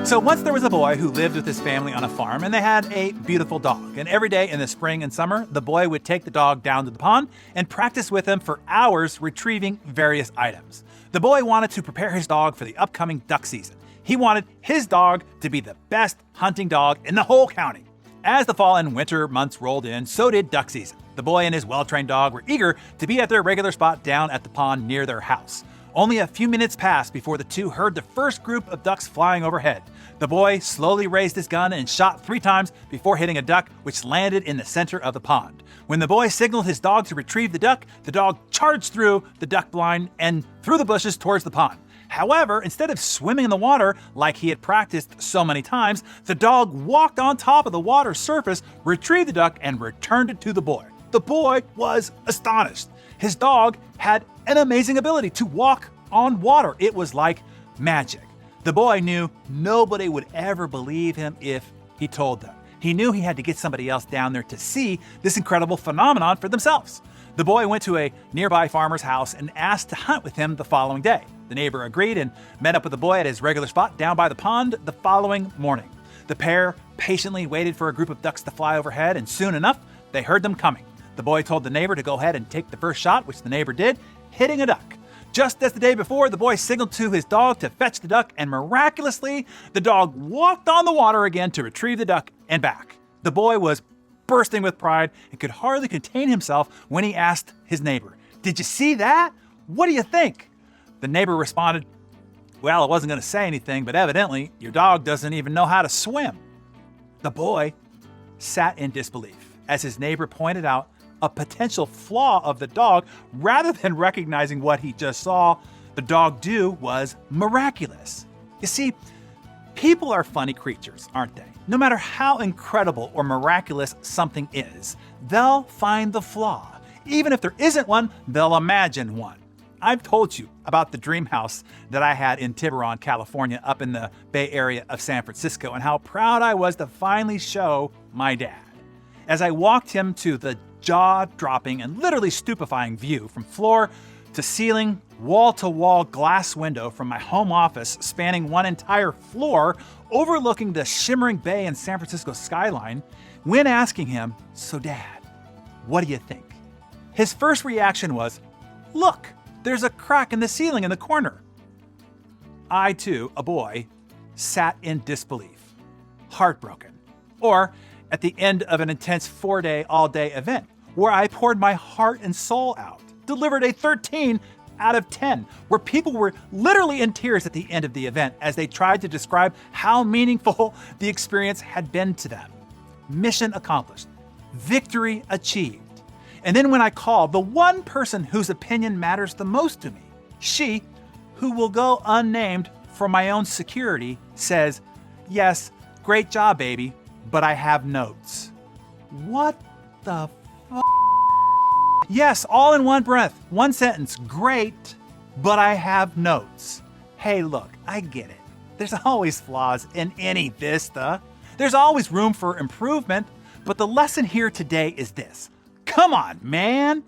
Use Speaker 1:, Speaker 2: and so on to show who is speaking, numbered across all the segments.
Speaker 1: So once there was a boy who lived with his family on a farm, and they had a beautiful dog. And every day in the spring and summer, the boy would take the dog down to the pond and practice with him for hours retrieving various items. The boy wanted to prepare his dog for the upcoming duck season. He wanted his dog to be the best hunting dog in the whole county. As the fall and winter months rolled in, so did duck season. The boy and his well-trained dog were eager to be at their regular spot down at the pond near their house. Only a few minutes passed before the two heard the first group of ducks flying overhead. The boy slowly raised his gun and shot 3 times before hitting a duck, which landed in the center of the pond. When the boy signaled his dog to retrieve the dog charged through the duck blind and through the bushes towards the pond. However, instead of swimming in the water like he had practiced so many times, the dog walked on top of the water surface, retrieved the duck, and returned it to the boy. The boy was astonished. His dog had an amazing ability to walk on water. It was like magic. The boy knew nobody would ever believe him if he told them. He knew he had to get somebody else down there to see this incredible phenomenon for themselves. The boy went to a nearby farmer's house and asked to hunt with him the following day. The neighbor agreed and met up with the boy at his regular spot down by the pond the following morning. The pair patiently waited for a group of ducks to fly overhead, and soon enough, they heard them coming. The boy told the neighbor to go ahead and take the first shot, which the neighbor did, hitting a duck. Just as the day before, the boy signaled to his dog to fetch the duck, and miraculously, the dog walked on the water again to retrieve the duck and back. The boy was bursting with pride and could hardly contain himself when he asked his neighbor, "Did you see that? What do you think?" The neighbor responded, "Well, I wasn't going to say anything, but evidently your dog doesn't even know how to swim." The boy sat in disbelief as his neighbor pointed out a potential flaw of the dog. Rather than recognizing what he just saw the dog do was miraculous. You see, people are funny creatures, aren't they? No matter how incredible or miraculous something is, they'll find the flaw. Even if there isn't one, they'll imagine one. I've told you about the dream house that I had in Tiburon, California, up in the Bay Area of San Francisco, and how proud I was to finally show my dad. As I walked him to the jaw-dropping and literally stupefying view from floor to ceiling, wall-to-wall glass window from my home office spanning one entire floor overlooking the shimmering bay and San Francisco skyline, when asking him, "So Dad, what do you think?" His first reaction was, "Look, there's a crack in the ceiling in the corner." I too, a boy, sat in disbelief, heartbroken. Or at the end of an intense 4-day, all-day event where I poured my heart and soul out, delivered a 13 out of 10, where people were literally in tears at the end of the event as they tried to describe how meaningful the experience had been to them. Mission accomplished. Victory achieved. And then when I called the one person whose opinion matters the most to me, she, who will go unnamed for my own security, says, "Yes, great job, baby, but I have notes." What the f***? Yes, all in one breath, one sentence. Great, but I have notes. Hey, look, I get it. There's always flaws in any vista. There's always room for improvement, but the lesson here today is this. Come on, man.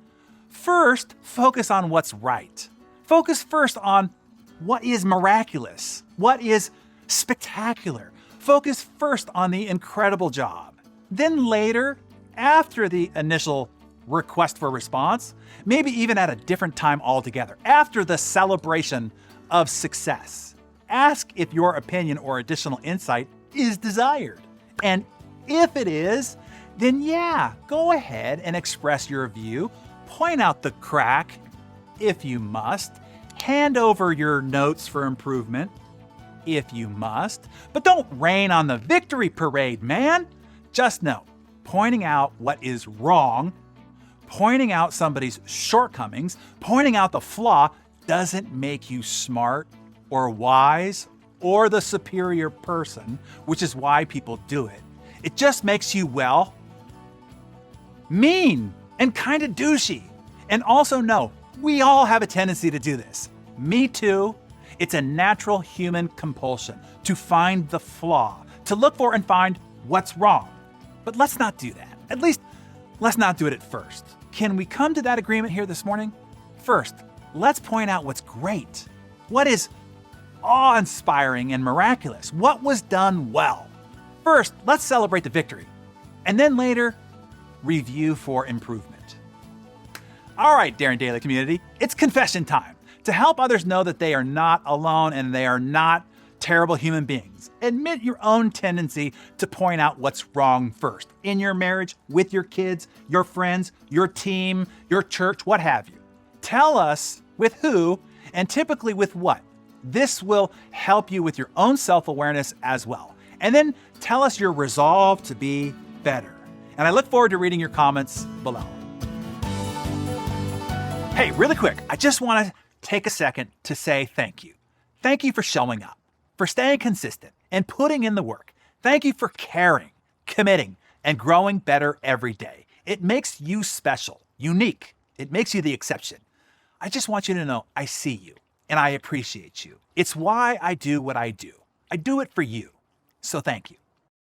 Speaker 1: First, focus on what's right. Focus first on what is miraculous, what is spectacular. Focus first on the incredible job. Then later, after the initial request for response, maybe even at a different time altogether, after the celebration of success, ask if your opinion or additional insight is desired. And if it is, then yeah, go ahead and express your view, point out the crack if you must, hand over your notes for improvement if you must, but don't rain on the victory parade, man. Just know, pointing out what is wrong, pointing out somebody's shortcomings, pointing out the flaw doesn't make you smart or wise or the superior person, which is why people do it. It just makes you, well, mean and kind of douchey. And also know, we all have a tendency to do this. Me too. It's a natural human compulsion to find the flaw, to look for and find what's wrong. But let's not do that. At least, let's not do it at first. Can we come to that agreement here this morning? First, let's point out what's great. What is awe-inspiring and miraculous? What was done well? First, let's celebrate the victory, and then later, review for improvement. All right, Daring Daily community, it's confession time. To help others know that they are not alone and they are not terrible human beings, admit your own tendency to point out what's wrong first in your marriage, with your kids, your friends, your team, your church, what have you. Tell us with who and typically with what. This will help you with your own self-awareness as well. And then tell us your resolve to be better. And I look forward to reading your comments below. Hey, really quick, I just want to take a second to say thank you. Thank you for showing up, for staying consistent and putting in the work. Thank you for caring, committing, and growing better every day. It makes you special, unique. It makes you the exception. I just want you to know I see you and I appreciate you. It's why I do what I do. I do it for you. So thank you.